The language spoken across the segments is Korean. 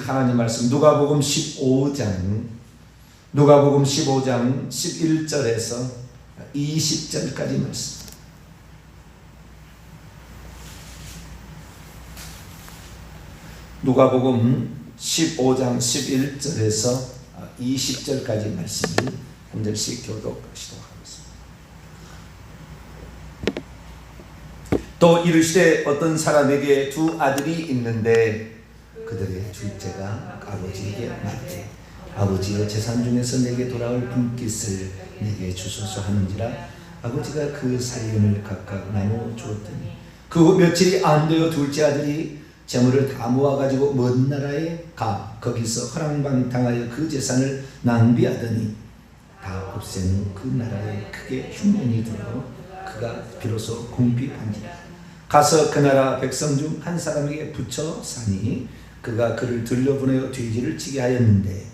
하나님 말씀 누가복음 15장 11절에서 20절까지 말씀. 누가복음 15장 11절에서 20절까지 말씀을 한 절씩 교독하시도록 하겠습니다. 또 이르시되 어떤 사람에게 두 아들이 있는데 그들의 둘째가 아버지에게 말하되 아버지여 재산 중에서 내게 돌아올 분깃을 내게 주소서 하는지라 아버지가 그 사리금을 각각 나누어 주었더니 그 후 며칠이 안 되어 둘째 아들이 재물을 다 모아가지고 먼 나라에 가 거기서 허랑방탕하여 그 재산을 낭비하더니 다 없앤 그 나라에 크게 흉년이 들어 그가 비로소 궁핍한지라 가서 그 나라 백성 중 한 사람에게 붙여 사니 그가 그를 들려보내어 돼지를 치게 하였는데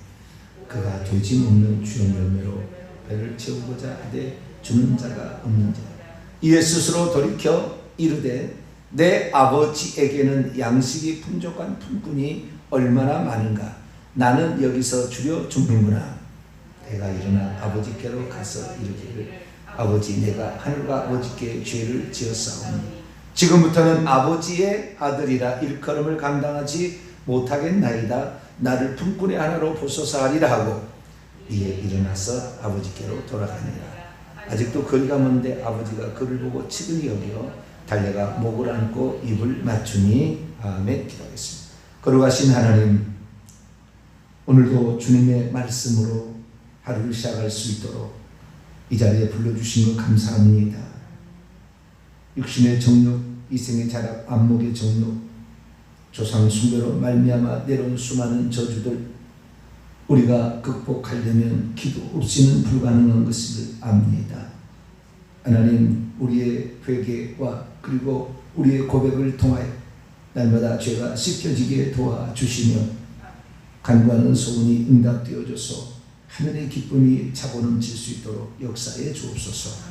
그가 돼지 먹는 주영 열매로 배를 채우고자 하되 주는 자가 없는지라 이에 스스로 돌이켜 이르되 내 아버지에게는 양식이 풍족한 품꾼이 얼마나 많은가 나는 여기서 주려 죽는구나. 내가 일어나 아버지께로 가서 이르기를 아버지 내가 하늘과 아버지께 죄를 지었사오니 지금부터는 아버지의 아들이라 일컬음을 감당하지 못하겠나이다. 나를 품꾼의 하나로 보소서 하리라 하고 이에 일어나서 아버지께로 돌아가니라. 아직도 거리가 먼데 아버지가 그를 보고 측은히 여겨 달려가 목을 안고 입을 맞추니 아멘. 기도하겠습니다. 거룩하신 하나님, 오늘도 주님의 말씀으로 하루를 시작할 수 있도록 이 자리에 불러주신 것 감사합니다. 육신의 정욕, 이생의 자락, 안목의 정욕, 조상 숭배로 말미암아 내려온 수많은 저주들 우리가 극복하려면 기도 없이는 불가능한 것을 압니다. 하나님, 우리의 회개와 그리고 우리의 고백을 통하여 날마다 죄가 씻겨지게 도와주시며 간구하는 소원이 응답되어져서 하늘의 기쁨이 차고 넘칠 수 있도록 역사해 주옵소서.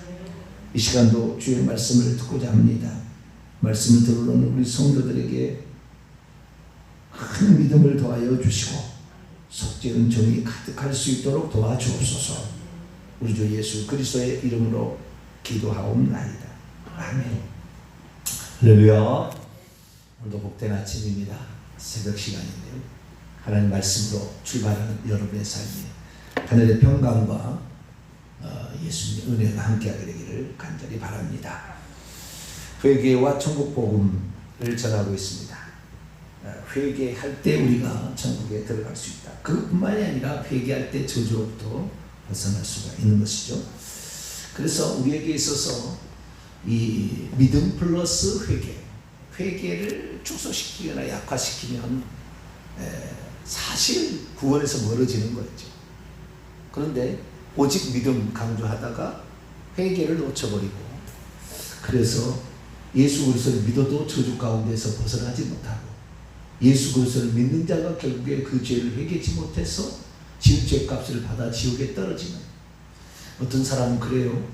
이 시간도 주의 말씀을 듣고자 합니다. 말씀을 들어오는 우리 성도들에게 큰 믿음을 더하여 주시고 속죄 은총이 가득할 수 있도록 도와주옵소서. 우리 주 예수 그리스도의 이름으로 기도하옵나이다. 아멘. 할렐루야. 오늘도 복된 아침입니다. 새벽 시간인데요. 하나님 말씀으로 출발하는 여러분의 삶에 하늘의 평강과 예수님의 은혜가 함께하게 되기를 간절히 바랍니다. 회개와 천국 복음을 전하고 있습니다. 회개할 때 우리가 천국에 들어갈 수 있다. 그뿐만이 아니라 회개할 때 저주로부터 벗어날 수가 있는 것이죠. 그래서 우리에게 있어서 이 믿음 플러스 회개를 축소시키거나 약화시키면 사실 구원에서 멀어지는 거죠. 그런데 오직 믿음 강조하다가 회개를 놓쳐버리고 그래서 예수 그리스도를 믿어도 저주 가운데서 벗어나지 못하고 예수 그리스도를 믿는 자가 결국에 그 죄를 회개치 못해서 지은 죄값을 받아 지옥에 떨어지는 어떤 사람은 그래요.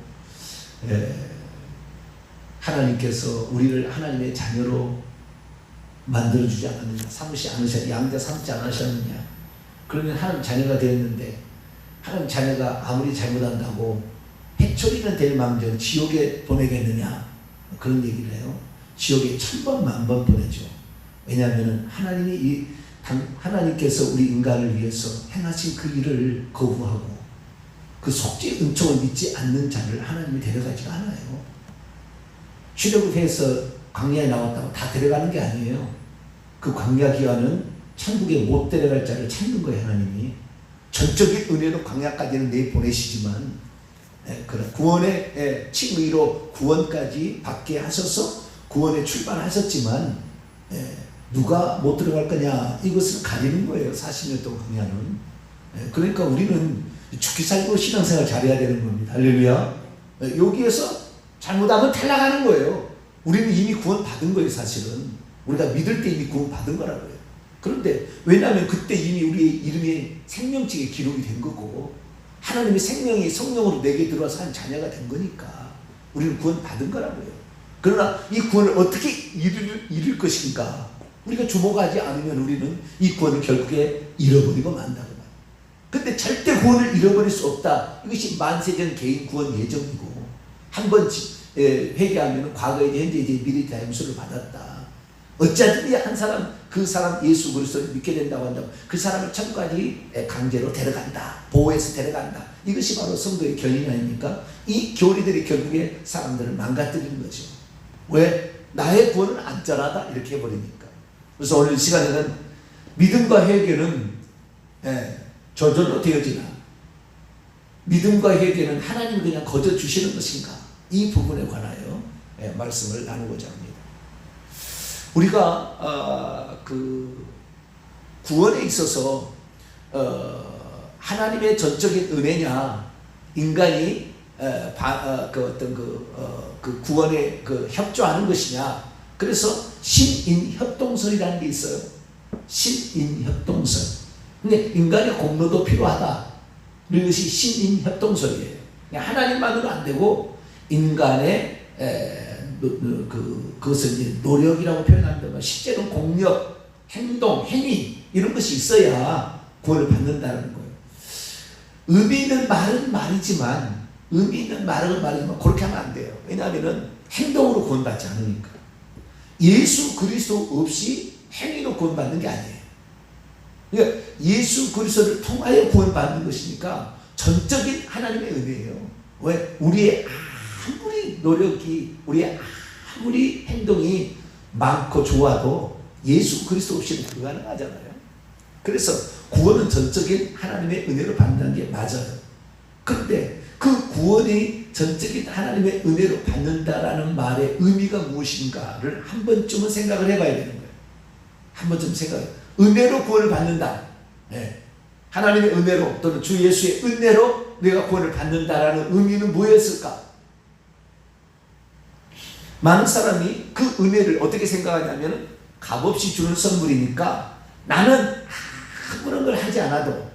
하나님께서 우리를 하나님의 자녀로 만들어주지 않았느냐, 삼지 않으셨느냐, 양자 삼지 않으셨느냐. 그러면 하나님 자녀가 되었는데 하나님 자녀가 아무리 잘못한다고 해초리는 될 망정 지옥에 보내겠느냐, 그런 얘기를 해요. 지옥에 1000번 만번 보내죠. 왜냐하면 하나님께서 우리 인간을 위해서 행하신 그 일을 거부하고 그 속죄 은총을 믿지 않는 자를 하나님이 데려가지가 않아요. 출애굽을 해서 광야에 나왔다고 다 데려가는 게 아니에요. 그 광야 기간은 천국에 못 데려갈 자를 찾는 거예요. 하나님이 전적인 은혜로 광야까지는 내보내시지만 그런 구원의 칭의로 구원까지 받게 하셔서 구원에 출발하셨지만 누가 못 들어갈 거냐 이것을 가리는 거예요. 40년 동안 광야는. 그러니까 우리는 죽기 살고 신앙생활 잘해야 되는 겁니다. 할렐루야. 여기에서 잘못하면 탈락하는 거예요. 우리는 이미 구원 받은 거예요. 사실은 우리가 믿을 때 이미 구원 받은 거라고요. 그런데 왜냐하면 그때 이미 우리의 이름이 생명책에 기록이 된 거고 하나님의 생명이 성령으로 내게 들어와서 한 자녀가 된 거니까 우리는 구원 받은 거라고요. 그러나 이 구원을 어떻게 이룰 것인가, 우리가 주목하지 않으면 우리는 이 구원을 결국에 잃어버리고 만다고 말이에요. 근데 절대 구원을 잃어버릴 수 없다. 이것이 만세전 개인 구원 예정이고, 한번 회개하면 과거에 현재 이제 미래 다임수를 받았다. 어찌하든지 한 사람, 그 사람 예수 그리스도를 믿게 된다고 한다면 그 사람을 천국까지 강제로 데려간다. 보호해서 데려간다. 이것이 바로 성도의 견인 아닙니까? 이 교리들이 결국에 사람들을 망가뜨리는 거죠. 왜? 나의 구원은 안전하다 이렇게 해버리니까. 그래서 오늘 시간에는 믿음과 회개는 저절로 되어지나, 믿음과 회개는 하나님 그냥 거저 주시는 것인가, 이 부분에 관하여 말씀을 나누고자 합니다. 우리가 그 구원에 있어서 하나님의 전적인 은혜냐, 인간이 그 구원에 협조하는 것이냐. 그래서 신인협동설이라는 게 있어요. 신인협동설. 근데 인간의 공로도 필요하다. 이것이 신인협동설이에요. 하나님만으로 안 되고 인간의 그것을 이제 노력이라고 표현한다면 실제로 공력, 행동, 행위 이런 것이 있어야 구원을 받는다는 거예요. 의미 있는 말은 말이지만 그렇게 하면 안 돼요. 왜냐하면 행동으로 구원받지 않으니까. 예수 그리스도 없이 행위로 구원받는 게 아니에요. 그러니까 예수 그리스도를 통하여 구원받는 것이니까 전적인 하나님의 은혜예요. 왜? 우리의 아무리 노력이, 우리의 아무리 행동이 많고 좋아도 예수 그리스도 없이는 불가능하잖아요. 그래서 구원은 전적인 하나님의 은혜로 받는다는 게 맞아요. 그런데 그 구원이 전적인 하나님의 은혜로 받는다라는 말의 의미가 무엇인가를 한 번쯤은 생각을 해봐야 되는 거예요. 한 번쯤 생각해요. 은혜로 구원을 받는다. 하나님의 은혜로 또는 주 예수의 은혜로 내가 구원을 받는다라는 의미는 뭐였을까? 많은 사람이 그 은혜를 어떻게 생각하냐면 값없이 주는 선물이니까 나는 아무런 걸 하지 않아도,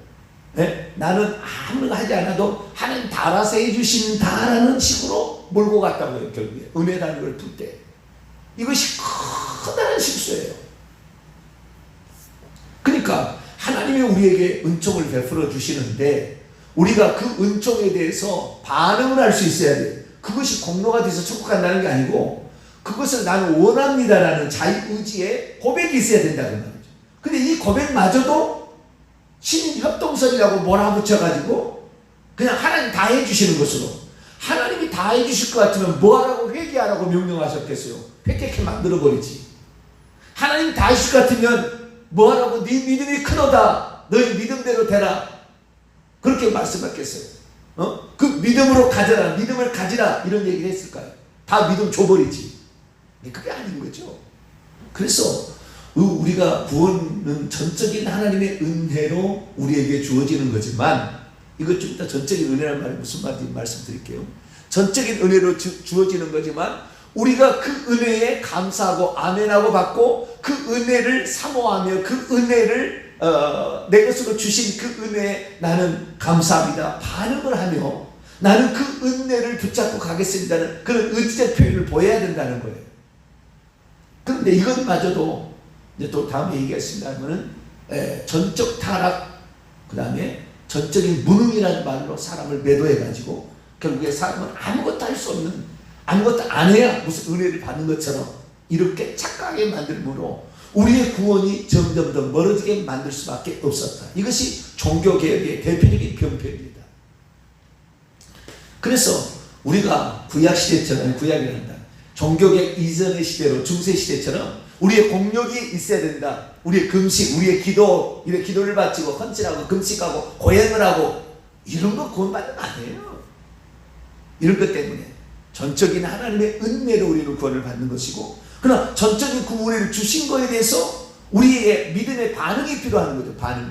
나는 아무런 걸 하지 않아도 하나님 다 알아서 해주신다라는 식으로 몰고 갔다고요. 결국에 은혜라는 걸 풀 때 이것이 커다란 실수예요. 그러니까 하나님이 우리에게 은총을 베풀어 주시는데 우리가 그 은총에 대해서 반응을 할 수 있어야 돼요. 그것이 공로가 돼서 천국 간다는 게 아니고 그것을 나는 원합니다라는 자유의지의 고백이 있어야 된다는 말이죠. 근데 이 고백마저도 신협동설이라고 몰아붙여가지고 그냥 하나님 다 해주시는 것으로, 하나님이 다 해주실 것 같으면 뭐하라고 회개하라고 명령하셨겠어요? 회개케 만들어버리지. 하나님 다 해주실 것 같으면 뭐하라고 네 믿음이 크도다 너희 믿음대로 되라 그렇게 말씀했겠어요? 그 믿음으로 가져라, 믿음을 가지라 이런 얘기를 했을까요? 다 믿음 줘버리지. 그게 아닌 거죠. 그래서 우리가 구원은 전적인 하나님의 은혜로 우리에게 주어지는 거지만, 이것 좀 이따 전적인 은혜란 말이 무슨 말인지 말씀드릴게요. 전적인 은혜로 주어지는 거지만 우리가 그 은혜에 감사하고 아멘하고 받고 그 은혜를 사모하며 그 은혜를 내 것으로 주신 그 은혜에 나는 감사합니다 반응을 하며 나는 그 은혜를 붙잡고 가겠습니다는 그런 의지적 표현을 보여야 된다는 거예요. 그런데 이것마저도 이제 또 다음에 얘기하겠습니다 하면은 전적 타락, 그 다음에 전적인 무능이라는 말로 사람을 매도해가지고 결국에 사람은 아무것도 할 수 없는, 아무것도 안 해야 무슨 은혜를 받는 것처럼 이렇게 착각하게 만들므로 우리의 구원이 점점 더 멀어지게 만들 수밖에 없었다. 이것이 종교개혁의 대표적인 병폐입니다. 그래서 우리가 구약시대처럼, 구약이란다, 종교개혁 이전의 시대로 중세시대처럼 우리의 공력이 있어야 된다. 우리의 금식, 우리의 기도, 이렇게 기도를 바치고 헌신하고 금식하고 고행을 하고 이런 거 구원받는 거 아니에요. 이런 것 때문에 전적인 하나님의 은혜로 우리는 구원을 받는 것이고, 그러나 전적인 그 은혜를 주신 것에 대해서 우리의 믿음의 반응이 필요한 거죠. 반응이.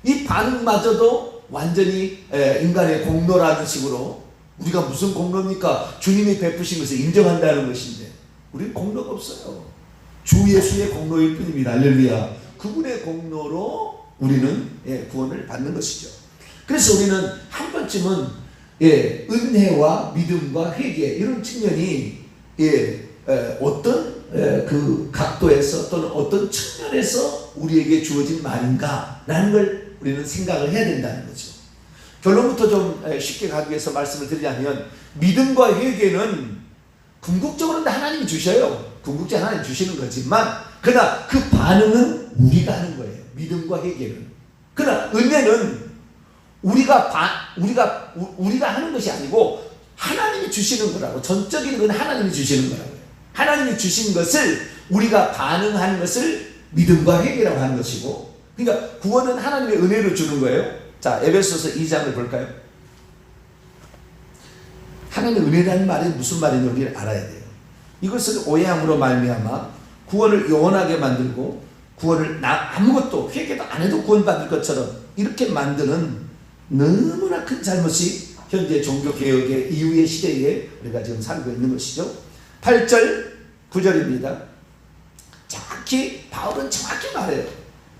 이 반응마저도 완전히 인간의 공로라는 식으로, 우리가 무슨 공로입니까? 주님이 베푸신 것을 인정한다는 것인데 우리는 공로가 없어요. 주 예수의 공로일 뿐입니다. 할렐루야. 그분의 공로로 우리는 구원을 받는 것이죠. 그래서 우리는 한 번쯤은 은혜와 믿음과 회개 이런 측면이 어떤 그 각도에서 또는 어떤 측면에서 우리에게 주어진 말인가라는 걸 우리는 생각을 해야 된다는 거죠. 결론부터 좀 쉽게 가기 위해서 말씀을 드리자면 믿음과 회개는 궁극적으로는 하나님이 주셔요. 궁극적으로 하나님이 주시는 거지만 그러나 그 반응은 우리가 하는 거예요. 믿음과 회개는. 그러나 은혜는 우리가 하는 것이 아니고 하나님이 주시는 거라고. 전적인 건 하나님이 주시는 거라고요. 하나님이 주신 것을 우리가 반응하는 것을 믿음과 회개라고 하는 것이고, 그러니까 구원은 하나님의 은혜로 주는 거예요. 자, 에베소서 2장을 볼까요? 하나님의 은혜라는 말이 무슨 말인지 알아야 돼요. 이것을 오해함으로 말미암아 구원을 요원하게 만들고 구원을 아무것도 회개도 안 해도 구원받을 것처럼 이렇게 만드는 너무나 큰 잘못이 현재 종교개혁의 이후의 시대에 우리가 지금 살고 있는 것이죠. 8절 9절입니다. 바울은 정확히 말해요.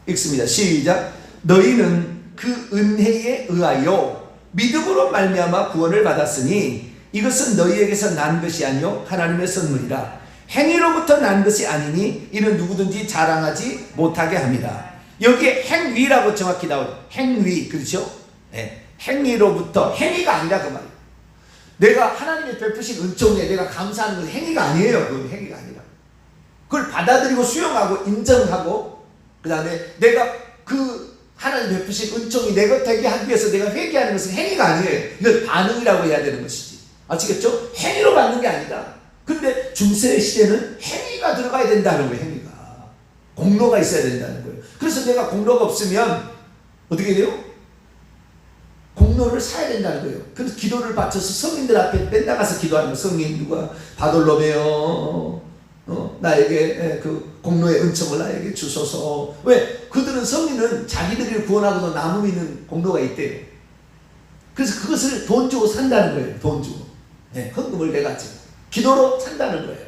읽습니다. 시작. 너희는 그 은혜에 의하여 믿음으로 말미암아 구원을 받았으니 이것은 너희에게서 난 것이 아니요 하나님의 선물이라. 행위로부터 난 것이 아니니 이는 누구든지 자랑하지 못하게 합니다. 여기에 행위라고 정확히 나오죠. 행위, 그렇죠? 네. 행위로부터, 행위가 아니라 그 말이에요. 내가 하나님의 베푸신 은총에 내가 감사하는 건 행위가 아니에요. 그건 행위가 아니라. 그걸 받아들이고 수용하고 인정하고 그 다음에 내가 그 하나님 베푸신 은총이 내 것 되게 하기 위해서 내가 회개하는 것은 행위가 아니에요. 이건 반응이라고 해야 되는 것이지. 아시겠죠? 행위로 받는 게 아니다. 근데 중세 시대는 행위가 들어가야 된다는 거예요. 행위가. 공로가 있어야 된다는 거예요. 그래서 내가 공로가 없으면 어떻게 돼요? 공로를 사야 된다는 거예요. 그래서 기도를 바쳐서 성인들 앞에 뺀다가서 기도하는 거예요. 성인 누가 바돌로메오 나에게 그 공로의 은총을 나에게 주소서. 왜? 그들은 성인은 자기들이 구원하고도 남아 있는 공로가 있대요. 그래서 그것을 돈 주고 산다는 거예요. 돈 주고. 네, 헌금을 내가지고 기도로 산다는 거예요.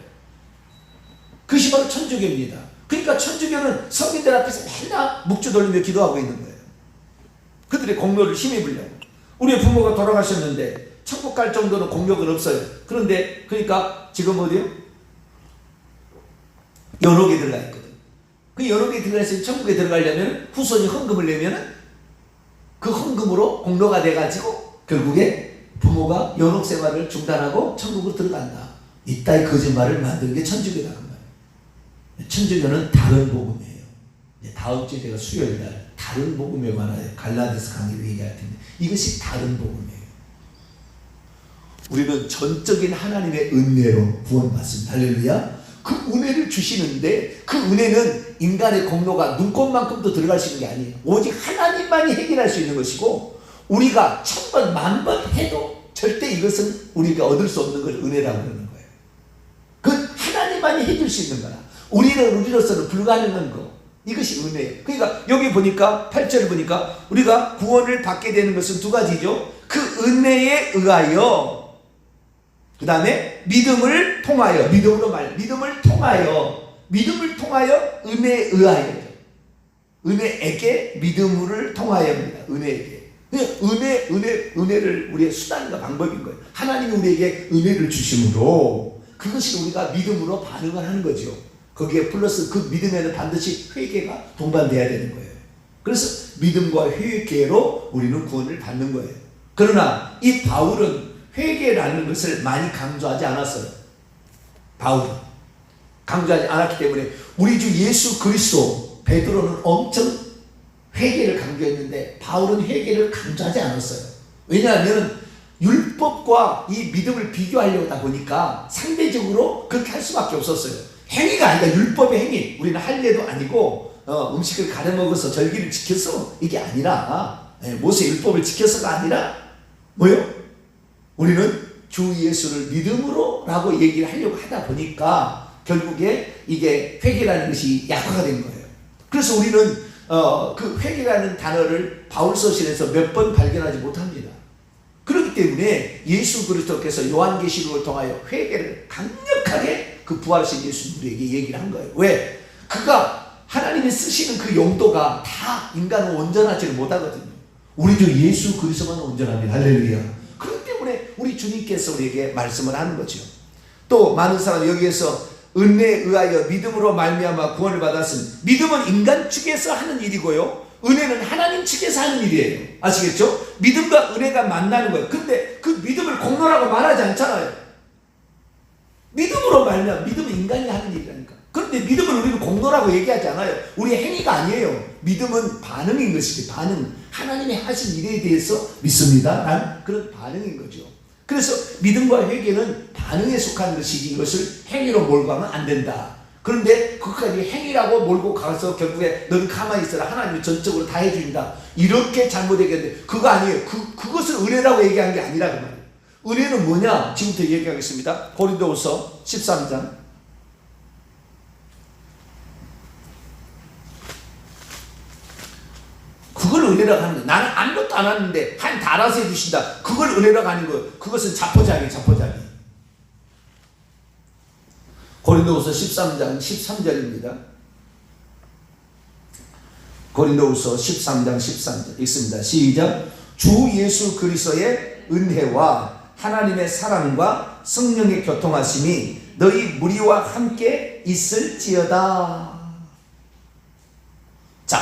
그것이 바로 천주교입니다. 그러니까 천주교는 성인들 앞에서 맨날 묵주 돌리며 기도하고 있는 거예요. 그들의 공로를 힘입으려고. 우리의 부모가 돌아가셨는데 천국 갈 정도는 공력은 없어요. 그런데 그러니까 지금 어디요? 연옥에 들어가 있거든. 그 연옥에 들어가 있으면 천국에 들어가려면 후손이 헌금을 내면은 그 헌금으로 공로가 돼가지고 결국에 부모가 연옥 생활을 중단하고 천국으로 들어간다. 이따위 거짓말을 만드는 게 천주교라는 거예요. 천주교는 다른 복음이에요. 다음 주에 제가 수요일날 다른 복음에 관하여 갈라디아서 강의를 얘기할 텐데 이것이 다른 복음이에요. 우리는 전적인 하나님의 은혜로 구원받습니다. 할렐루야. 그 은혜를 주시는데 그 은혜는 인간의 공로가 눈꼽만큼도 들어갈 수 있는 게 아니에요. 오직 하나님만이 해결할 수 있는 것이고 우리가 1000번, 10,000번 해도 절대 이것은 우리가 얻을 수 없는 걸 은혜라고 하는 거예요. 그 하나님만이 해줄 수 있는 거라. 우리로서는 불가능한 거. 이것이 은혜예요. 그러니까 여기 보니까 8절을 보니까 우리가 구원을 받게 되는 것은 두 가지죠. 그 은혜에 의하여 그 다음에 믿음을 통하여 믿음을 통하여 은혜에 의하여 은혜에게 믿음을 통하여입니다. 은혜에게. 은혜를 우리의 수단과 방법인 거예요. 하나님이 우리에게 은혜를 주심으로 그것이 우리가 믿음으로 반응을 하는 거죠. 거기에 플러스 그 믿음에는 반드시 회개가 동반돼야 되는 거예요. 그래서 믿음과 회개로 우리는 구원을 받는 거예요. 그러나 이 바울은 회개라는 것을 많이 강조하지 않았어요. 바울은 강조하지 않았기 때문에 우리 주 예수 그리스도 베드로는 엄청 회개를 강조했는데 바울은 회개를 강조하지 않았어요. 왜냐하면 율법과 이 믿음을 비교하려고 하다 보니까 상대적으로 그렇게 할 수밖에 없었어요. 행위가 아니라 율법의 행위. 우리는 할례도 아니고 음식을 가려 먹어서 절기를 지켜서 이게 아니라 모세 율법을 지켜서가 아니라 뭐요? 우리는 주 예수를 믿음으로 라고 얘기를 하려고 하다 보니까 결국에 이게 회개라는 것이 약화가 된 거예요. 그래서 우리는 그 회개라는 단어를 바울 서신에서 몇 번 발견하지 못합니다. 그렇기 때문에 예수 그리스도께서 요한계시록을 통하여 회개를 강력하게 그 부활하신 예수 우리에게 얘기를 한 거예요. 왜? 그가 하나님이 쓰시는 그 용도가 다 인간은 온전하지를 못하거든요. 우리 주 예수 그리스도만 온전합니다. 할렐루야. 그렇기 때문에 우리 주님께서 우리에게 말씀을 하는 거죠. 또 많은 사람이 여기에서 은혜에 의하여 믿음으로 말미암아 구원을 받았으니, 믿음은 인간 측에서 하는 일이고요, 은혜는 하나님 측에서 하는 일이에요. 아시겠죠? 믿음과 은혜가 만나는 거예요. 근데 그 믿음을 공로라고 말하지 않잖아요. 믿음으로 말미암아, 믿음은 인간이 하는 일이라니까. 그런데 믿음을 우리는 공로라고 얘기하지 않아요. 우리 행위가 아니에요. 믿음은 반응인 것이지. 반응. 하나님이 하신 일에 대해서 믿습니다 라는 그런 반응인 거죠. 그래서 믿음과 회개는 반응에 속한 것이지, 이것을 행위로 몰고 가면 안 된다. 그런데 그것까지 행위라고 몰고 가서 결국에 너는 가만히 있어라, 하나님이 전적으로 다 해준다, 이렇게 잘못 얘기했는데 그거 아니에요. 그것을 은혜라고 얘기한 게 아니라 그 말이에요. 은혜는 뭐냐? 지금부터 얘기하겠습니다. 고린도후서 13장. 그걸 은혜라고 하는 거예요. 나는 아무것도 안 하는데 하나님 다 알아서 해주신다, 그걸 은혜라고 하는 거예요. 그것은 자포자기. 고린도후서 13장 13절입니다. 고린도후서 13장 13절 읽습니다. 시작. 주 예수 그리스도의 은혜와 하나님의 사랑과 성령의 교통하심이 너희 무리와 함께 있을지어다. 자,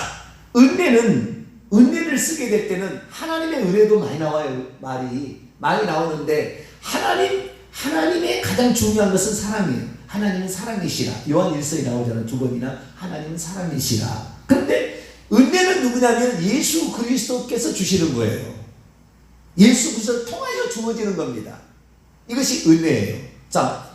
은혜를 쓰게 될 때는 하나님의 은혜도 많이 나와요. 말이 많이 나오는데, 하나님의 가장 중요한 것은 사랑이에요. 하나님은 사랑이시라. 요한 1서에 나오잖아요. 두 번이나 하나님은 사랑이시라. 그런데 은혜는 누구냐면 예수 그리스도께서 주시는 거예요. 예수 그리스도를 통하여 주어지는 겁니다. 이것이 은혜예요. 자,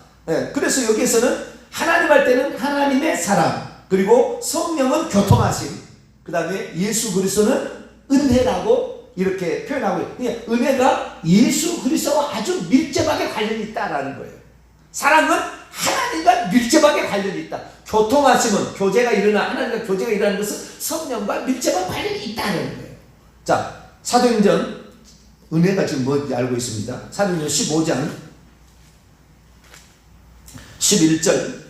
그래서 여기에서는 하나님 할 때는 하나님의 사랑, 그리고 성령은 교통하심, 그 다음에 예수 그리스도는 은혜라고 이렇게 표현하고 있어요. 은혜가 예수 그리스도와 아주 밀접하게 관련이 있다라는 거예요. 사랑은 하나님과 밀접하게 관련이 있다. 교통하심은 교제가 일어나, 하나님과 교제가 일어나는 것은 성령과 밀접한 관련이 있다는 거예요. 자, 사도행전, 은혜가 지금 뭔지 알고 있습니다. 사도행전 15장 11절.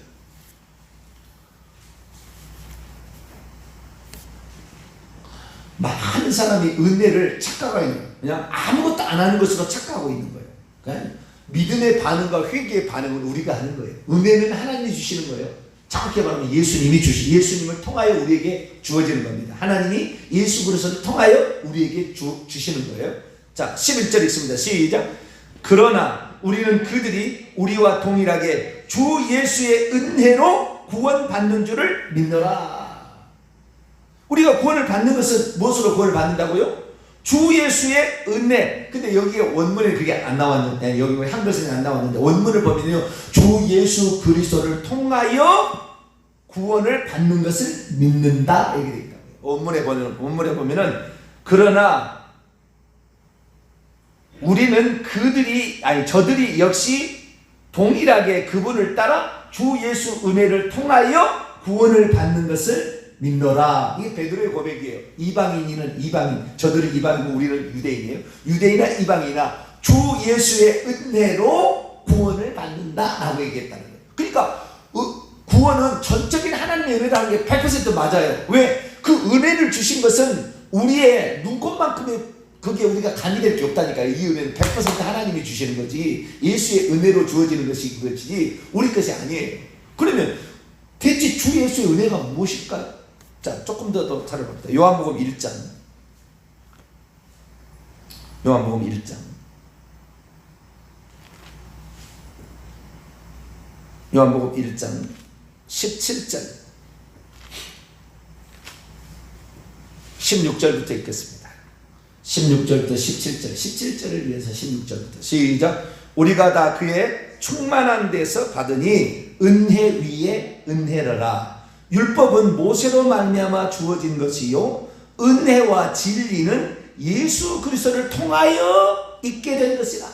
많은 사람이 은혜를 착각하고 있는 거예요. 그냥 아무것도 안 하는 것으로 착각하고 있는 거예요. 그러니까 믿음의 반응과 회개의 반응은 우리가 하는 거예요. 은혜는 하나님이 주시는 거예요. 정확히 말하면 예수님을 통하여 우리에게 주어지는 겁니다. 하나님이 예수 그리스도를 통하여 우리에게 주시는 거예요. 자, 11절 있습니다. 시작. 그러나 우리는 그들이 우리와 동일하게 주 예수의 은혜로 구원받는 줄을 믿노라. 우리가 구원을 받는 것은 무엇으로 구원을 받는다고요? 주 예수의 은혜. 근데 여기에 원문에 그게 안 나왔는데, 여기 한글에는 안 나왔는데, 원문을 보면요, 주 예수 그리스도를 통하여 구원을 받는 것을 믿는다 이렇게 되어 있다고요. 원문에 보면은 그러나 우리는 저들이 역시 동일하게 그분을 따라 주 예수 은혜를 통하여 구원을 받는 것을 믿노라. 이게 베드로의 고백이에요. 저들은 이방이고 우리는 유대인이에요. 유대인이나 이방이나 주 예수의 은혜로 구원을 받는다 라고 얘기했다는 거예요. 그러니까 구원은 전적인 하나님의 은혜라는 게 100% 맞아요. 왜? 그 은혜를 주신 것은 우리의 눈곱만큼의 그게 우리가 감이 될 게 없다니까요. 이 은혜는 100% 하나님이 주시는 거지, 예수의 은혜로 주어지는 것이 그것이지 우리 것이 아니에요. 그러면 대체 주 예수의 은혜가 무엇일까요? 자, 조금 더 찾아봅니다. 요한복음 1장. 요한복음 1장. 요한복음 1장 17절. 16절부터 읽겠습니다. 16절부터 17절. 17절을 위해서 16절부터. 시작. 우리가 다 그의 충만한 데서 받으니 은혜 위에 은혜라라. 율법은 모세로 말미암아 주어진 것이요 은혜와 진리는 예수 그리스도를 통하여 있게 된 것이라.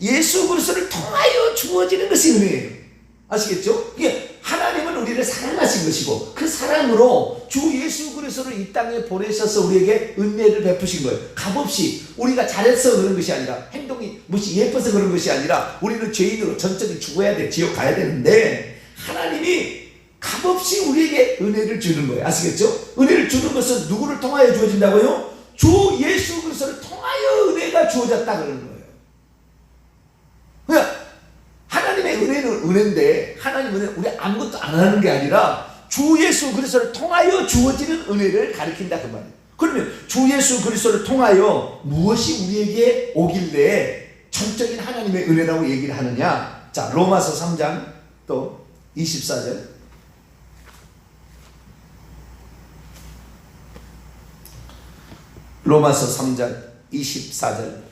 예수 그리스도를 통하여 주어지는 것이 은혜예요. 아시겠죠? 이게 하나님은 우리를 사랑하신 것이고 그 사랑으로 주 예수 그리스도를 이 땅에 보내셔서 우리에게 은혜를 베푸신 거예요. 값없이. 우리가 잘해서 그런 것이 아니라, 행동이 무시 예뻐서 그런 것이 아니라, 우리는 죄인으로 전적이 죽어야 돼, 지옥 가야 되는데 하나님이 값없이 우리에게 은혜를 주는 거예요. 아시겠죠? 은혜를 주는 것은 누구를 통하여 주어진다고요? 주 예수 그리스도를 통하여 은혜가 주어졌다 그러는 거예요. 그러니까 하나님의 은혜는 은혜인데 하나님 은혜는 우리 아무것도 안 하는 게 아니라 주 예수 그리스도를 통하여 주어지는 은혜를 가리킨다 그 말이에요. 그러면 주 예수 그리스도를 통하여 무엇이 우리에게 오길래 전적인 하나님의 은혜라고 얘기를 하느냐. 자, 로마서 3장 또 24절. 로마서 3장 24절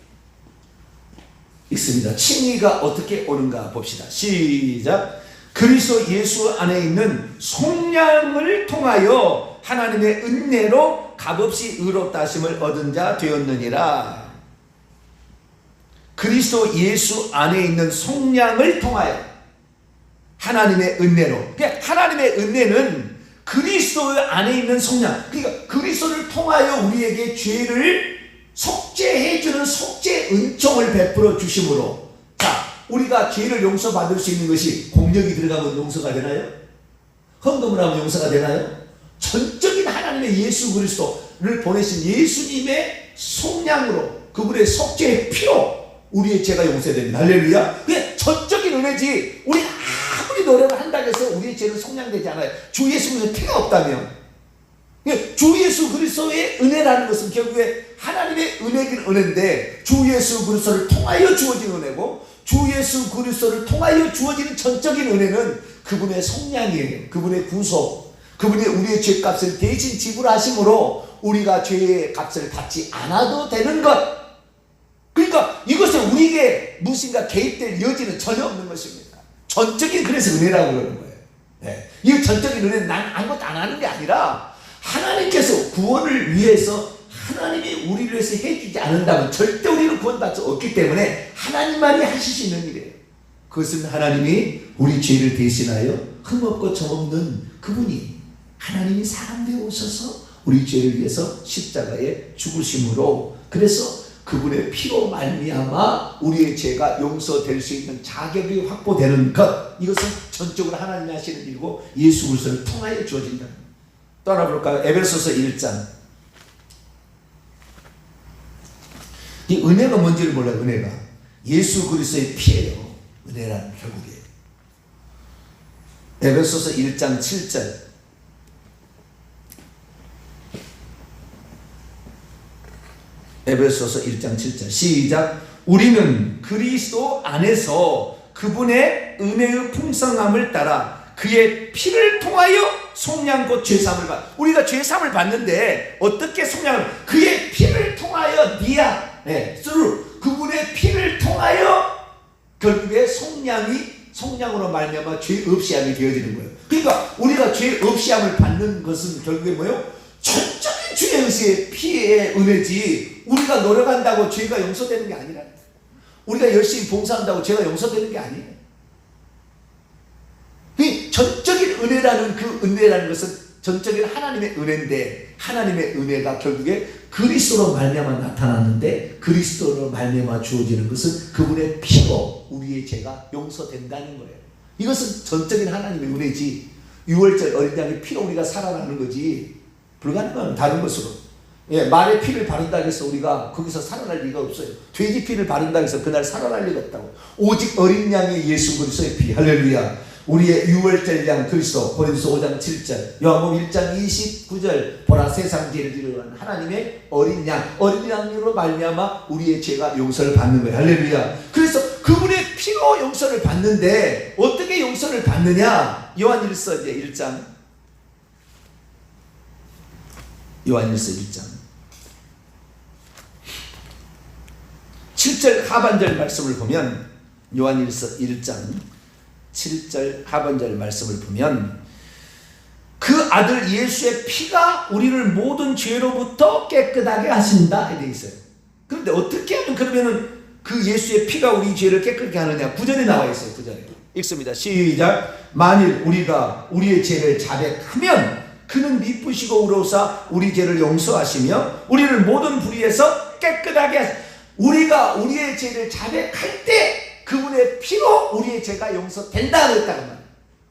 읽습니다. 칭의가 어떻게 오는가 봅시다. 시작. 그리스도 예수 안에 있는 속량을 통하여 하나님의 은혜로 값없이 의롭다 하심을 얻은 자 되었느니라. 그리스도 예수 안에 있는 속량을 통하여 하나님의 은혜로. 그러니까 하나님의 은혜는 그리스도 안에 있는 속량, 그러니까 그리스도를 통하여 우리에게 죄를 속죄해주는 속죄 은총을 베풀어 주심으로, 자, 우리가 죄를 용서받을 수 있는 것이 공력이 들어가면 용서가 되나요? 헌금을 하면 용서가 되나요? 전적인 하나님의 예수 그리스도를 보내신 예수님의 속량으로, 그분의 속죄의 피로 우리의 죄가 용서됩니다. 할렐루야. 그게 전적인 은혜지. 우리 아무리 노력을 한다고 해서 우리의 죄는 속량되지 않아요. 주 예수님의 피가 없다면. 주 예수 그리스도의 은혜라는 것은 결국에 하나님의 은혜긴 은혜인데, 주 예수 그리스도를 통하여 주어진 은혜고, 주 예수 그리스도를 통하여 주어지는 전적인 은혜는 그분의 속량이에요. 그분의 구속, 그분이 우리의 죄값을 대신 지불하심으로 우리가 죄의 값을 받지 않아도 되는 것. 그러니까 이것은 우리에게 무엇인가 개입될 여지는 전혀 없는 것입니다. 전적인, 그래서 은혜라고 그러는 거예요. 네. 이 전적인 은혜는 난 아무것도 안 하는 게 아니라 하나님께서 구원을 위해서 하나님이 우리를 위해서 해주지 않는다면 절대 우리는 구원받을 수 없기 때문에 하나님만이 하실 수 있는 일이에요. 그것은 하나님이 우리 죄를 대신하여 흠없고 점없는 그분이 하나님이 사람 되어 오셔서 우리 죄를 위해서 십자가에 죽으심으로, 그래서 그분의 피로 말미암아 우리의 죄가 용서될 수 있는 자격이 확보되는 것, 이것은 전적으로 하나님이 하시는 일이고 예수 그리스도를 통하여 주어진다. 또 하나 볼까요? 에베소서 1장. 이 은혜가 뭔지를 몰라요. 은혜가 예수 그리스도의 피예요. 은혜라는 결국에 에베소서 1장 7절. 에베소서 1장 7절 시작. 우리는 그리스도 안에서 그분의 은혜의 풍성함을 따라 그의 피를 통하여 속량 곧 죄사함을 받. 우리가 죄사함을 받는데 어떻게 속량을? 그의 피를 통하여 니아, through 그분의 피를 통하여 결국에 속량으로 말미암아 죄 없이 함이 되어지는 거예요. 그러니까 우리가 죄 없이 함을 받는 것은 결국에 뭐예요? 전적인 주의 의지의 피의 은혜지, 우리가 노력한다고 죄가 용서되는 게 아니라, 우리가 열심히 봉사한다고 죄가 용서되는 게 아니에요. 이 전적인 은혜라는 그 은혜라는 것은 전적인 하나님의 은혜인데, 하나님의 은혜가 결국에 그리스도로 말미암아 나타났는데, 그리스도로 말미암아 주어지는 것은 그분의 피로 우리의 죄가 용서된다는 거예요. 이것은 전적인 하나님의 은혜지, 6월절 어린 양의 피로 우리가 살아나는 거지 불가능한 다른 것으로. 말의 피를 바른다고 해서 우리가 거기서 살아날 리가 없어요. 돼지 피를 바른다고 해서 그날 살아날 리가 없다고. 오직 어린 양의 예수 그리스도의 피. 할렐루야. 우리의 유월절 양 그리스도. 고린도서 5장 7절, 요한복음 1장 29절. 보라 세상 죄를 지르는 하나님의 어린 양, 어린 양으로 말미암아 우리의 죄가 용서를 받는 거예요. 할렐루야. 그래서 그분의 피로 용서를 받는데 어떻게 용서를 받느냐? 요한일서 1장, 요한일서 1장 7절 하반절 말씀을 보면, 요한일서 1장 7절 하반절 말씀을 보면, 그 아들 예수의 피가 우리를 모든 죄로부터 깨끗하게 하신다 이렇게 있어요. 그런데 어떻게 하면 그러면은 그 예수의 피가 우리 죄를 깨끗하게 하느냐? 9절에 나와 있어요. 9절에 읽습니다. 시작. 만일 우리가 우리의 죄를 자백하면 그는 미쁘시고 의로우사 우리 죄를 용서하시며 우리를 모든 불의에서 깨끗하게 하시다. 우리가 우리의 죄를 자백할 때 그분의 피로 우리의 죄가 용서된다 그랬다는 말이에요.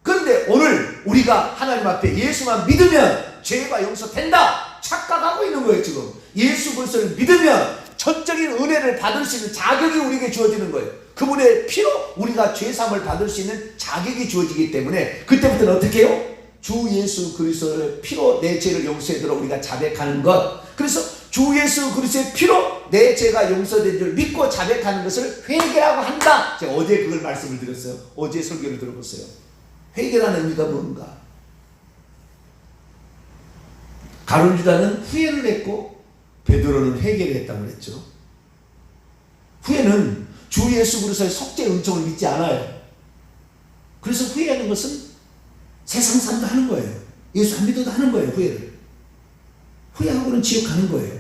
그런데 오늘 우리가 하나님 앞에 예수만 믿으면 죄가 용서된다 착각하고 있는 거예요. 지금 예수 그리스도를 믿으면 전적인 은혜를 받을 수 있는 자격이 우리에게 주어지는 거예요. 그분의 피로 우리가 죄사함을 받을 수 있는 자격이 주어지기 때문에 그때부터는 어떻게 해요? 주 예수 그리스도의 피로 내 죄를 용서하도록 우리가 자백하는 것. 그래서 주 예수 그리스도의 피로 내 죄가 용서된 줄 믿고 자백하는 것을 회개라고 한다. 제가 어제 그걸 말씀을 드렸어요. 어제 설교를 들어보세요. 회개라는 의미가 뭔가? 가룟 유다는 후회를 했고 베드로는 회개를 했다고 그랬죠. 후회는 주 예수 그리스도의 속죄 은총을 믿지 않아요. 그래서 후회하는 것은 세상 사람도 하는 거예요. 예수 안 믿어도 하는 거예요. 후회를. 후회하고는 지옥 가는 거예요.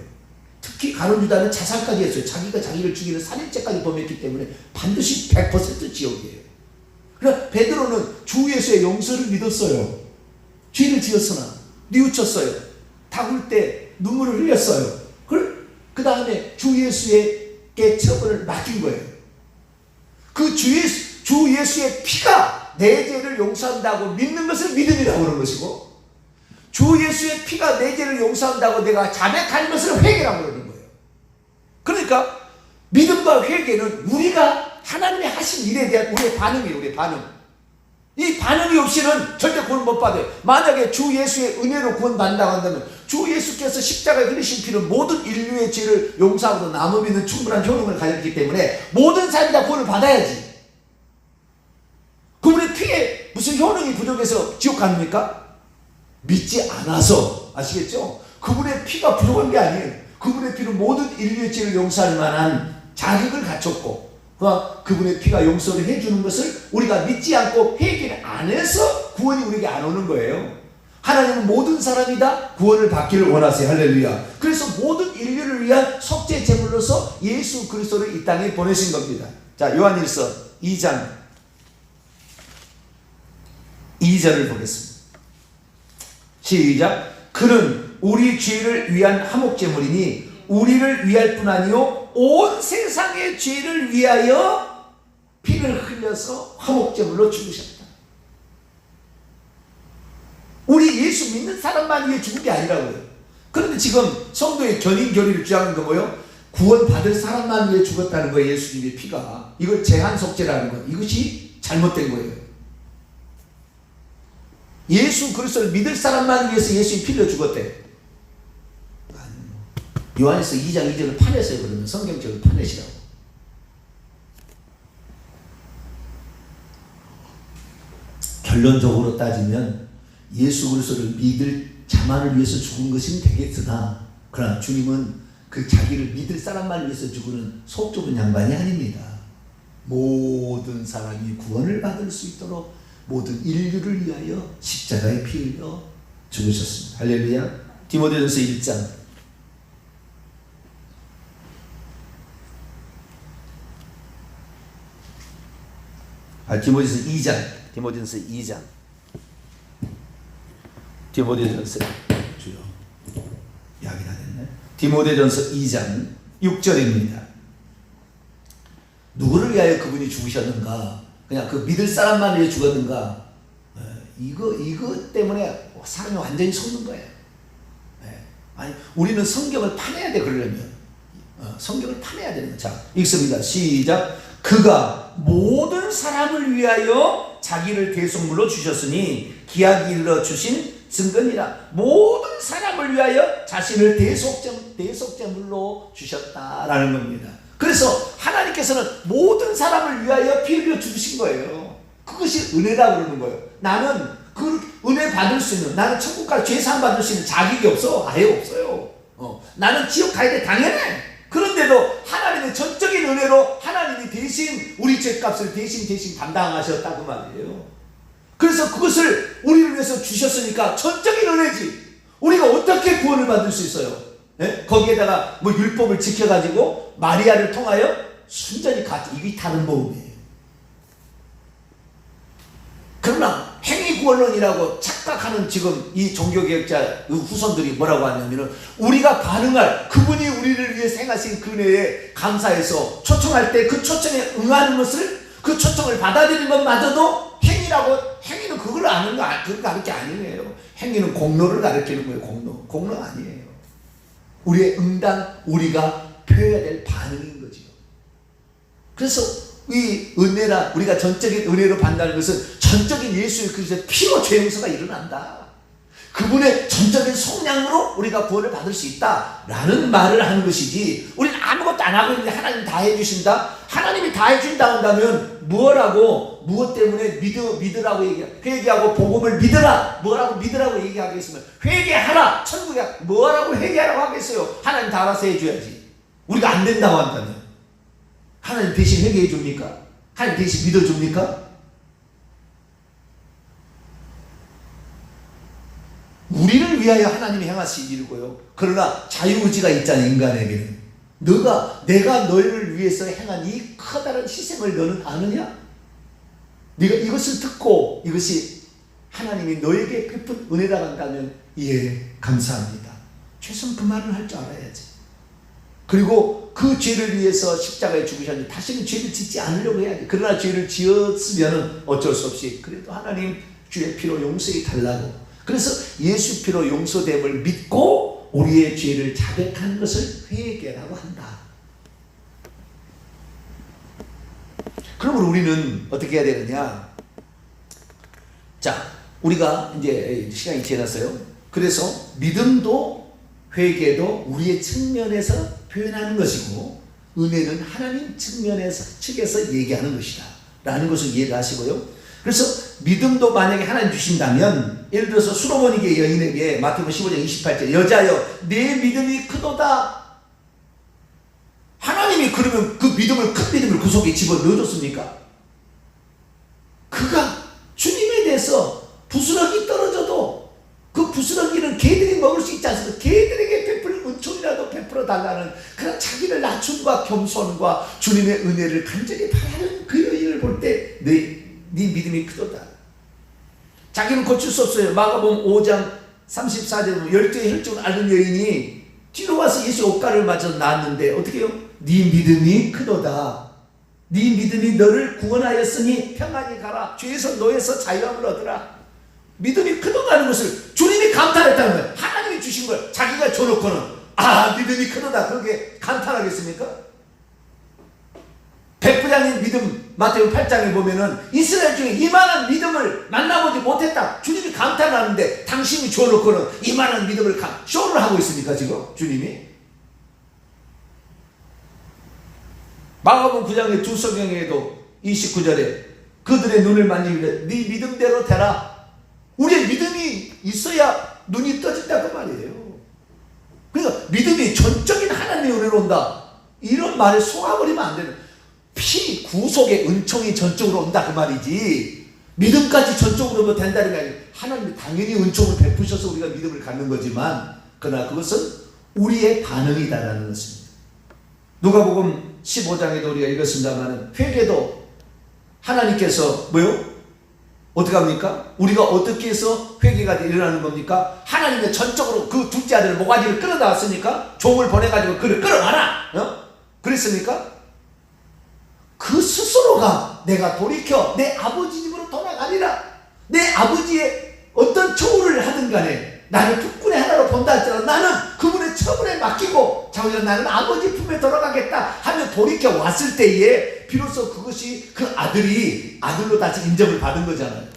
특히 가룟 유다는 자살까지 했어요. 자기가 자기를 죽이는 살인죄까지 범했기 때문에 반드시 100% 지옥이에요. 그러나 베드로는 주 예수의 용서를 믿었어요. 죄를 지었으나 뉘우쳤어요. 다굴 때 눈물을 흘렸어요. 그 다음에 주 예수에게 처벌을 맡긴 거예요. 그 주 예수의 피가 내 죄를 용서한다고 믿는 것을 믿음이라고 그러는 것이고, 주 예수의 피가 내 죄를 용서한다고 내가 자백하는 것을 회개라고 그러는 거예요. 그러니까 믿음과 회개는 우리가 하나님의 하신 일에 대한 우리의 반응이에요. 우리의 반응. 이 반응이 없이는 절대 구원 못 받아요. 만약에 주 예수의 은혜로 구원받는다고 한다면 주 예수께서 십자가에 흘리신 피는 모든 인류의 죄를 용서하고 남음 있는 충분한 효능을 가졌기 때문에 모든 사람이 다 구원을 받아야지. 그분의 피에 무슨 효능이 부족해서 지옥 갑니까? 믿지 않아서. 아시겠죠? 그분의 피가 부족한 게 아니에요. 그분의 피는 모든 인류의 죄를 용서할 만한 자격을 갖췄고, 그분의 피가 용서를 해주는 것을 우리가 믿지 않고 회개를 안 해서 구원이 우리에게 안 오는 거예요. 하나님은 모든 사람이 다 구원을 받기를 원하세요. 할렐루야. 그래서 모든 인류를 위한 속죄 제물로서 예수 그리스도를 이 땅에 보내신 겁니다. 자, 요한일서 2장 2절을 보겠습니다. 시작. 그는 우리 죄를 위한 화목제물이니 우리를 위할 뿐 아니요 온 세상의 죄를 위하여 피를 흘려서 화목제물로 죽으셨다. 우리 예수 믿는 사람만 위해 죽은 게 아니라고요. 그런데 지금 성도의 견인교리를 주장하는 거 뭐예요? 구원받을 사람만 위해 죽었다는 거예요. 예수님의 피가. 이걸 제한속죄라는 거예요. 이것이 잘못된 거예요. 예수 그리스도를 믿을 사람만 위해서 예수님이 피 흘려 죽었대. 요한에서 2장 2절을 파내세요. 그러면 성경책을 파내시라고. 결론적으로 따지면 예수 그리스도를 믿을 자만을 위해서 죽은 것이면 되겠으나, 그러나 주님은 그 자기를 믿을 사람만 위해서 죽는 속 좁은 양반이 아닙니다. 모든 사람이 구원을 받을 수 있도록 모든 인류를 위하여 십자가에 피 흘려 죽으셨습니다. 할렐루야. 디모데전서 1장 디모데전서 2장 디모데전서 2장 디모데전서 주요 약이 다 됐네. 디모데전서 2장 6절입니다. 누구를 위하여 그분이 죽으셨는가? 그냥 그 믿을 사람만 위해 죽었는가? 이거 때문에 사람이 완전히 속는 거예요. 아니, 우리는 성경을 파내야 돼. 그러려면 성경을 파내야 되는 거예요. 자, 읽습니다. 시작. 그가 모든 사람을 위하여 자기를 대속물로 주셨으니 기약이 이르러 주신 증거니라. 모든 사람을 위하여 자신을 대속제물로 주셨다라는 겁니다. 그래서 하나님께서는 모든 사람을 위하여 피 흘려 주신 거예요. 그것이 은혜라고 그러는 거예요. 나는 그 은혜 받을 수 있는, 나는 천국 갈 죄 사함 받을 수 있는 자격이 없어. 아예 없어요. 나는 지옥 가야 돼. 당연해. 그런데도 하나님의 전적인 은혜로 하나님이 대신 우리 죄값을 대신 담당하셨다고 말이에요. 그래서 그것을 우리를 위해서 주셨으니까 전적인 은혜지. 우리가 어떻게 구원을 받을 수 있어요? 네? 거기에다가 뭐 율법을 지켜가지고 마리아를 통하여 순전히 이게 다른 모험이에요. 그러나 행위구원론이라고 착각하는 지금 이 종교개혁자 후손들이 뭐라고 하냐면은, 우리가 반응할, 그분이 우리를 위해 행하신 그 은혜에 감사해서 초청할 때 그 초청에 응하는 것을, 그 초청을 받아들이는 것마저도 행위라고, 행위는 그걸 아는 거, 그걸 가르치는 게 아니에요. 행위는 공로를 가르치는 거예요. 공로 아니에요. 우리의 응당, 우리가 표해야 될 반응인 거죠. 그래서 이 은혜라 우리가 전적인 은혜로 받는다는 것은 전적인 예수 그리스도의 피로 죄 용서가 일어난다. 그분의 전적인 속량으로 우리가 구원을 받을 수 있다라는 말을 하는 것이지, 우리는 아무것도 안 하고 있는데 하나님 다 해주신다? 하나님이 다 해준다 한다면 뭐라고, 무엇 때문에 믿으라고 회개하고 복음을 믿으라, 뭐라고 믿으라고 얘기하겠으면 회개하라, 천국에 뭐라고 회개하라고 하겠어요? 하나님 다 알아서 해줘야지. 우리가 안 된다고 한다면 하나님 대신 회개해 줍니까? 하나님 대신 믿어 줍니까? 우리를 위하여 하나님이 행하신 일이고요. 그러나 자유의지가 있잖아요. 인간에게는. 내가 너희를 위해서 행한 이 커다란 희생을 너는 아느냐? 네가 이것을 듣고 이것이 하나님이 너에게 베푼 은혜라고 한다면 예, 감사합니다. 최소한 그 말을 할 줄 알아야지. 그리고 그 죄를 위해서 십자가에 죽으셨는데 다시는 죄를 짓지 않으려고 해야지. 그러나 죄를 지었으면 어쩔 수 없이 그래도 하나님 주의 피로 용서해 달라고. 그래서 예수 피로 용서됨을 믿고 우리의 죄를 자백하는 것을 회개라고 한다. 그러면 우리는 어떻게 해야 되느냐? 자, 우리가 이제 시간이 지났어요. 그래서 믿음도 회개도 우리의 측면에서 표현하는 것이고, 은혜는 하나님 측에서 얘기하는 것이다 라는 것을 이해를 하시고요. 그래서 믿음도 만약에 하나님 주신다면, 예를 들어서 수로보니게 여인에게 마태복음 15장 28절 여자여 내 믿음이 크도다. 하나님이 그러면 그 믿음을, 큰 믿음을 그 속에 집어넣어줬습니까? 그가 주님에 대해서 부스러기 떨어져도 그 부스러기는 개들이 먹을 수 있지 않습니까? 개들에게 베풀 은총이라도 베풀어 달라는 그런 자기를 낮춤과 겸손과 주님의 은혜를 간절히 바라는 그 여인을 볼 때 네 믿음이 크도다. 자기는 고칠 수 없어요. 마가복음 5장 34절에 보면 12의 혈증을 앓는 여인이 뒤로 와서 예수 옷가를 맞아 놨는데 어떻게 해요? 네 믿음이 크도다. 네 믿음이 너를 구원하였으니 평안히 가라. 죄에서 노에서 자유함을 얻으라. 믿음이 크도다는 것을 주님이 감탄했다는 거예요. 하나님이 주신 걸 자기가 줘놓고는 믿음이 크도다 그렇게 감탄하겠습니까? 백부장의 믿음 마태복음 8장에 보면은 이스라엘 중에 이만한 믿음을 만나보지 못했다. 주님이 감탄하는데 당신이 줘놓고는 이만한 믿음을 쇼를 하고 있습니까 지금 주님이? 마가복음 9장의 두 성경에도 29절에 그들의 눈을 만지길래 네 믿음대로 되라. 우리의 믿음이 있어야 눈이 떠진다 그 말이에요. 그러니까 믿음이 전적인 하나님의 은혜로 온다 이런 말을 속아버리면 안 되는, 피 구속의 은총이 전적으로 온다 그 말이지, 믿음까지 전적으로 오면 된다는 게 아니에요. 하나님이 당연히 은총을 베푸셔서 우리가 믿음을 갖는 거지만 그러나 그것은 우리의 반응이다라는 것입니다. 누가복음 15장에도 우리가 읽었습니다만 회개도 하나님께서 뭐요? 어떻게 합니까? 우리가 어떻게 해서 회개가 일어나는 겁니까? 하나님의 전적으로 그 둘째 아들을 모가지를 끌어놨으니까 종을 보내가지고 그를 끌어와라. 그랬습니까? 그 스스로가 내가 돌이켜 내 아버지 집으로 돌아가리라. 내 아버지의 어떤 처우를 하든 간에 나를 국군의 하나로 본다 할지라도 나는 그분의 처분에 맡기고 자기가 나는 아버지 품에 돌아가겠다 하며 돌이켜 왔을 때에 비로소 그것이 그 아들이 아들로 다시 인정을 받은 거잖아요.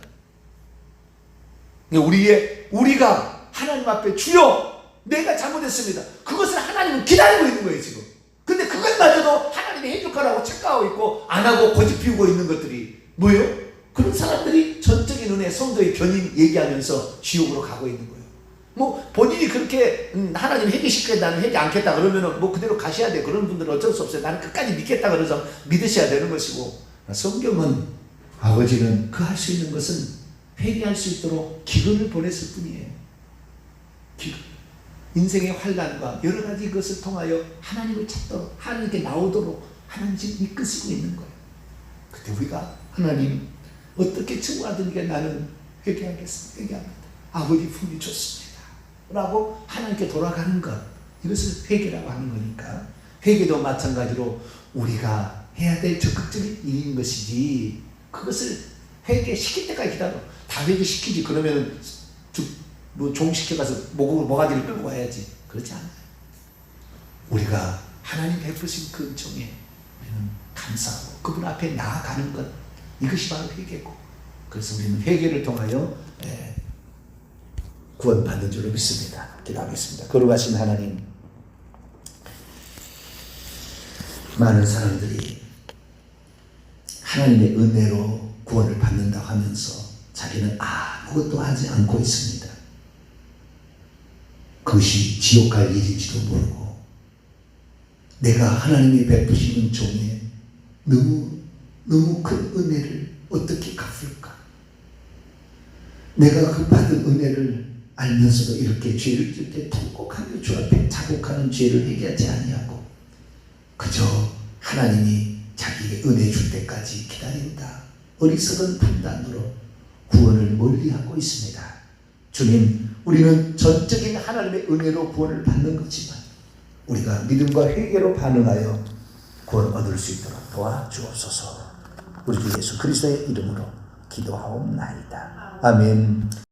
우리가 하나님 앞에 주여 내가 잘못했습니다. 그것을 하나님은 기다리고 있는 거예요 지금. 근데 그것마저도 하나님이 해줄 거라고 착각하고 있고 안 하고 고집 피우고 있는 것들이 뭐예요? 그런 사람들이 전적인 은혜 성도의 견인 얘기하면서 지옥으로 가고 있는 거예요. 뭐 본인이 그렇게 하나님 회개시켜 나는 회개 않겠다 그러면은 뭐 그대로 가셔야 돼. 그런 분들은 어쩔 수 없어요. 나는 끝까지 믿겠다 그래서 믿으셔야 되는 것이고, 성경은 아버지는 그 할 수 있는 것은 회개할 수 있도록 기근을 보냈을 뿐이에요. 기근. 인생의 환난과 여러 가지 것을 통하여 하나님을 찾도록 하나님께 나오도록 하나님을 이끄시고 있는 거예요. 그때 우리가 하나님 어떻게 청구하든지 나는 회개하겠습니다. 회개합니다. 아버지 품이 좋습니다 라고 하나님께 돌아가는 것, 이것을 회개라고 하는 거니까 회개도 마찬가지로 우리가 해야 될 적극적인 일인 것이지 그것을 회개시킬 때까지 기다려. 다 회개시키지 그러면 종 시켜가서 모가지를 끌고 와야지. 그렇지 않아요. 우리가 하나님 베푸신 그 은총에 우리는 감사하고 그분 앞에 나아가는 것, 이것이 바로 회개고, 그래서 우리는 회개를 통하여 구원받는 줄로 믿습니다. 기도하겠습니다. 거룩하신 하나님, 많은 사람들이 하나님의 은혜로 구원을 받는다고 하면서 자기는 아무것도 하지 않고 있습니다. 그것이 지옥 갈 일인지도 모르고, 내가 하나님이 베푸시는 종의 너무 큰 은혜를 어떻게 갚을까? 내가 그 받은 은혜를 알면서도 이렇게 죄를 질 때 통곡하며 주 앞에 자복하는 죄를 회개하지 아니하고 그저 하나님이 자기의 은혜 줄 때까지 기다린다, 어리석은 판단으로 구원을 멀리하고 있습니다. 주님, 우리는 전적인 하나님의 은혜로 구원을 받는 거지만 우리가 믿음과 회개로 반응하여 구원 얻을 수 있도록 도와주옵소서. 우리 주 예수 그리스도의 이름으로 기도하옵나이다. 아멘.